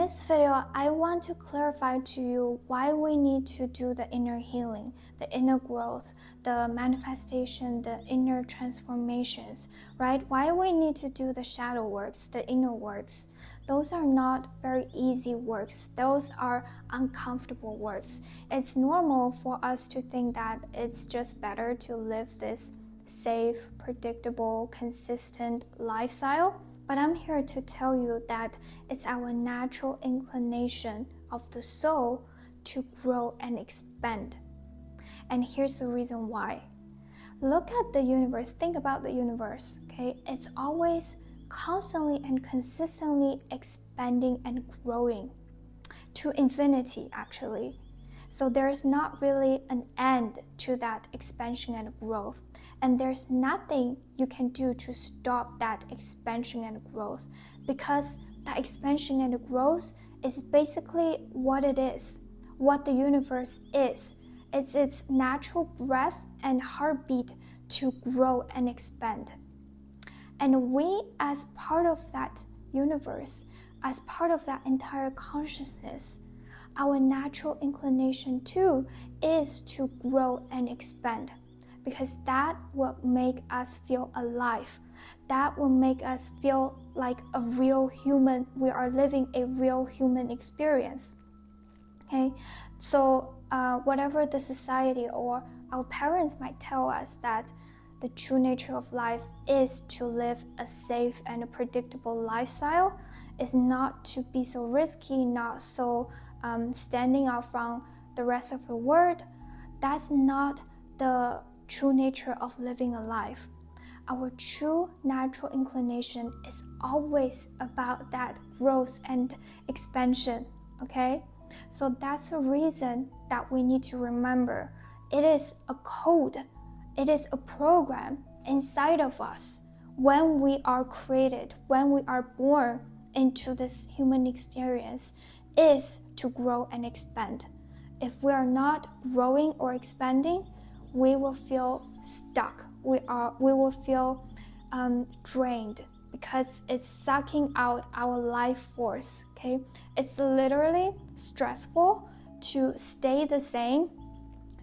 this video, I want to clarify to you why we need to do the inner healing, the inner growth, the manifestation, the inner transformations, right? Why we need to do the shadow works, the inner works. Those are not very easy works. Those are uncomfortable works. It's normal for us to think that it's just better to live this safe, predictable, consistent lifestyle. But I'm here to tell you that it's our natural inclination of the soul to grow and expand. And here's the reason why. Look at the universe. Think about the universe, okay? It's always constantly and consistently expanding and growing to infinity, actually. So there's not really an end to that expansion and growth. And there's nothing you can do to stop that expansion and growth, because that expansion and growth is basically what it is, what the universe is. It's its natural breath and heartbeat to grow and expand. And we, as part of that universe, as part of that entire consciousness, our natural inclination too is to grow and expand, because that will make us feel alive. That will make us feel like a real human. We are living a real human experience. Okay, so whatever the society or our parents might tell us that the true nature of life is to live a safe and a predictable lifestyle, is not to be so risky, not so standing out from the rest of the world. That's not the true nature of living a life. Our true natural inclination is always about that growth and expansion, okay? So that's the reason that we need to remember it is a code, it is a program inside of us. When we are created, when we are born into this human experience, is to grow and expand. If we are not growing or expanding, we will feel stuck. We will feel drained, because it's sucking out our life force. Okay, it's literally stressful to stay the same,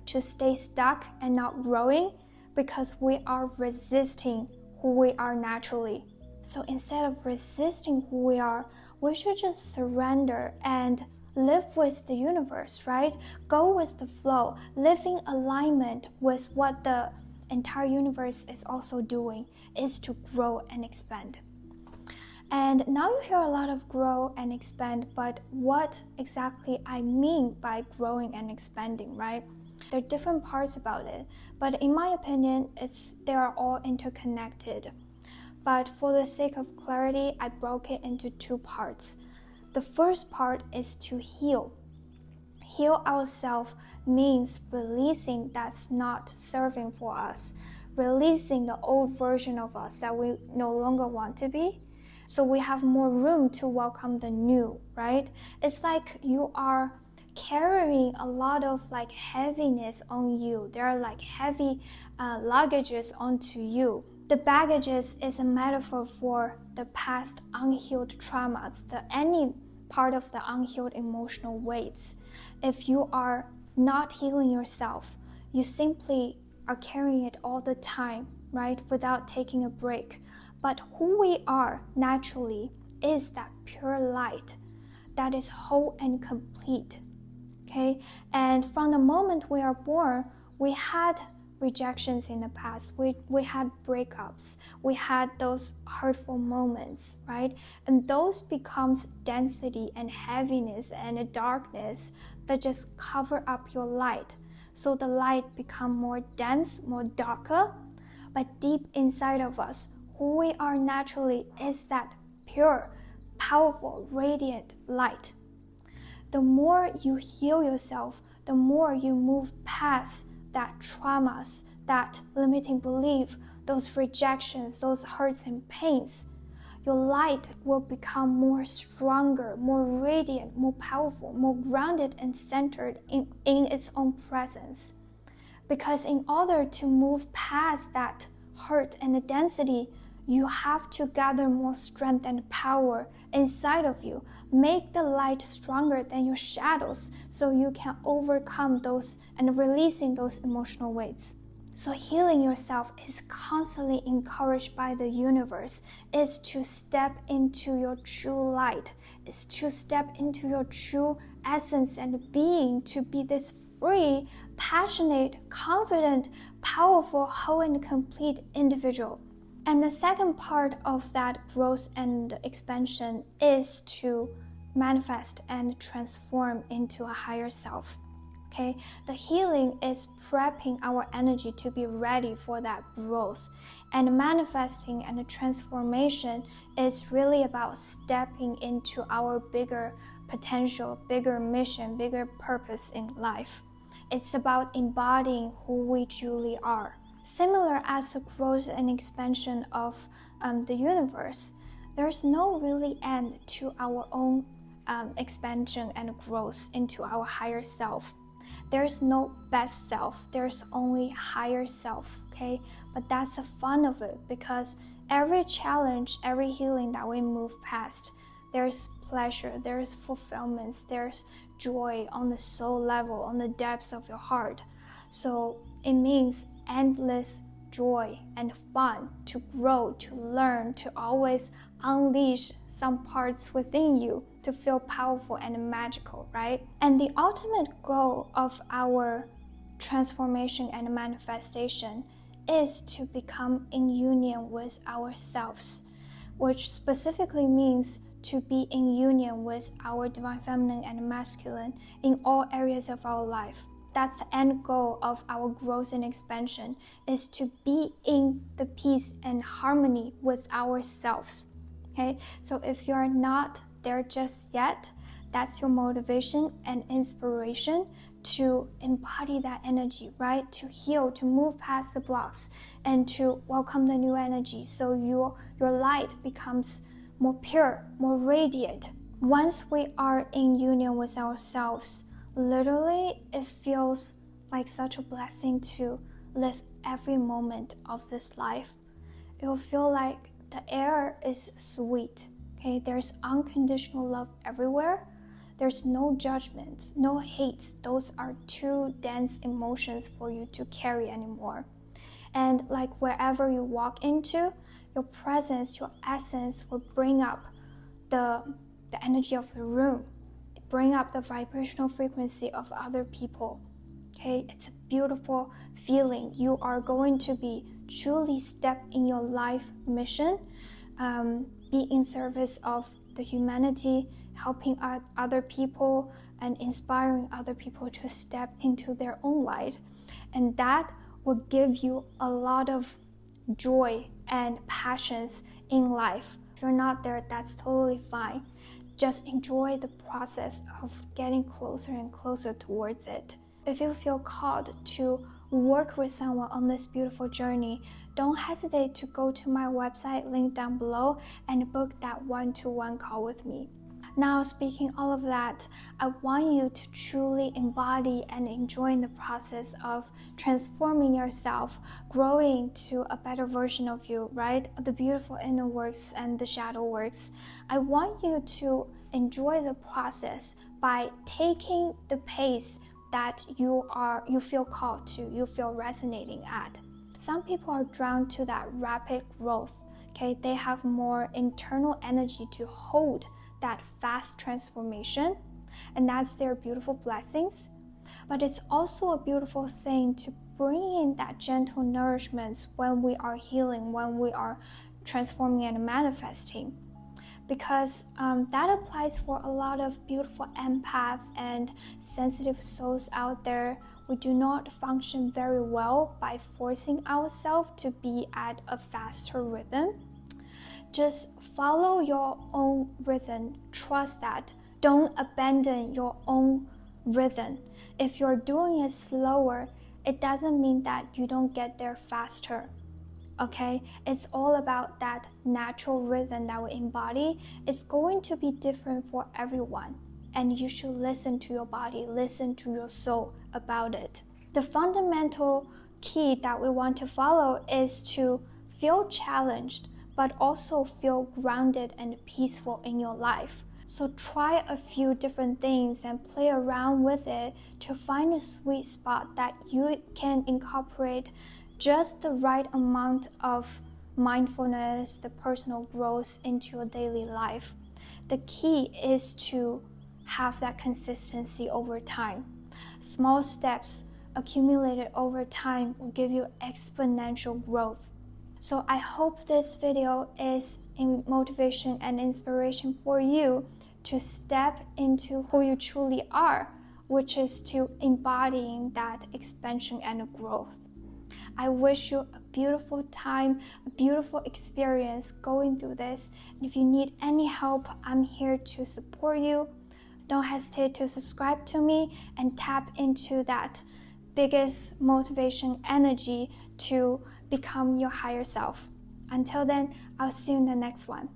to stay stuck and not growing, because we are resisting who we are naturally. So instead of resisting who we are, we should just surrender and live with the universe, right? Go with the flow, live in alignment with what the entire universe is also doing, is to grow and expand. And now you hear a lot of grow and expand, but what exactly I mean by growing and expanding, right? There are different parts about it, but in my opinion, they are all interconnected. But for the sake of clarity, I broke it into two parts. The first part is to heal. Heal ourselves means releasing that's not serving for us, releasing the old version of us that we no longer want to be, so we have more room to welcome the new, right? It's like you are carrying a lot of like heaviness on you. There are like heavy luggages onto you. The baggages is a metaphor for the past unhealed traumas, any part of the unhealed emotional weights. If you are not healing yourself, you simply are carrying it all the time, right? Without taking a break. But who we are naturally is that pure light that is whole and complete, okay? And from the moment we are born, we had rejections in the past, we had breakups, we had those hurtful moments, right? And those becomes density and heaviness and a darkness that just cover up your light. So the light become more dense, more darker, but deep inside of us, who we are naturally is that pure, powerful, radiant light. The more you heal yourself, the more you move past that traumas, that limiting belief, those rejections, those hurts and pains, your light will become more stronger, more radiant, more powerful, more grounded and centered in its own presence. Because in order to move past that hurt and the density, You have to gather more strength and power inside of you. Make the light stronger than your shadows so you can overcome those and releasing those emotional weights. So healing yourself is constantly encouraged by the universe, is to step into your true light, is to step into your true essence and being, to be this free, passionate, confident, powerful, whole and complete individual. And the second part of that growth and expansion is to manifest and transform into a higher self. Okay, the healing is prepping our energy to be ready for that growth, and manifesting and transformation is really about stepping into our bigger potential, bigger mission, bigger purpose in life. It's about embodying who we truly are. Similar as the growth and expansion of the universe, there's no really end to our own expansion and growth into our higher self. There's no best self, there's only higher self, okay? But that's the fun of it, because every challenge, every healing that we move past, there's pleasure, there's fulfillment, there's joy on the soul level, on the depths of your heart. So it means endless joy and fun to grow, to learn, to always unleash some parts within you to feel powerful and magical, right? And the ultimate goal of our transformation and manifestation is to become in union with ourselves, which specifically means to be in union with our divine feminine and masculine in all areas of our life. That's the end goal of our growth and expansion, is to be in the peace and harmony with ourselves. Okay, so if you're not there just yet, that's your motivation and inspiration to embody that energy, right? To heal, to move past the blocks, and to welcome the new energy, so your light becomes more pure, more radiant. Once we are in union with ourselves, literally it feels like such a blessing to live every moment of this life. It will feel like the air is sweet, okay? There's unconditional love everywhere. There's no judgment, no hates. Those are too dense emotions for you to carry anymore. And like wherever you walk into, your presence, your essence will bring up the energy of the room, bring up the vibrational frequency of other people. Okay, it's a beautiful feeling. You are going to be truly step in your life mission, be in service of the humanity, helping other people and inspiring other people to step into their own light. And that will give you a lot of joy and passions in life. If you're not there, that's totally fine. Just enjoy the process of getting closer and closer towards it. If you feel called to work with someone on this beautiful journey, don't hesitate to go to my website, link down below, and book that one-to-one call with me. Now, speaking all of that, I want you to truly embody and enjoy the process of transforming yourself, growing to a better version of you, right? The beautiful inner works and the shadow works. I want you to enjoy the process by taking the pace that you feel called to, you feel resonating at. Some people are drawn to that rapid growth, okay? They have more internal energy to hold that fast transformation, and that's their beautiful blessings. But it's also a beautiful thing to bring in that gentle nourishment when we are healing, when we are transforming and manifesting, because that applies for a lot of beautiful empath and sensitive souls out there. We do not function very well by forcing ourselves to be at a faster rhythm. Just follow your own rhythm. Trust that. Don't abandon your own rhythm. If you're doing it slower, it doesn't mean that you don't get there faster. Okay? It's all about that natural rhythm that we embody. It's going to be different for everyone. And you should listen to your body, listen to your soul about it. The fundamental key that we want to follow is to feel challenged, but also feel grounded and peaceful in your life. So try a few different things and play around with it to find a sweet spot that you can incorporate just the right amount of mindfulness, the personal growth into your daily life. The key is to have that consistency over time. Small steps accumulated over time will give you exponential growth. So I hope this video is a motivation and inspiration for you to step into who you truly are, which is to embodying that expansion and growth. I wish you a beautiful time, a beautiful experience going through this. And if you need any help, I'm here to support you. Don't hesitate to subscribe to me and tap into that biggest motivation energy to become your higher self. Until then, I'll see you in the next one.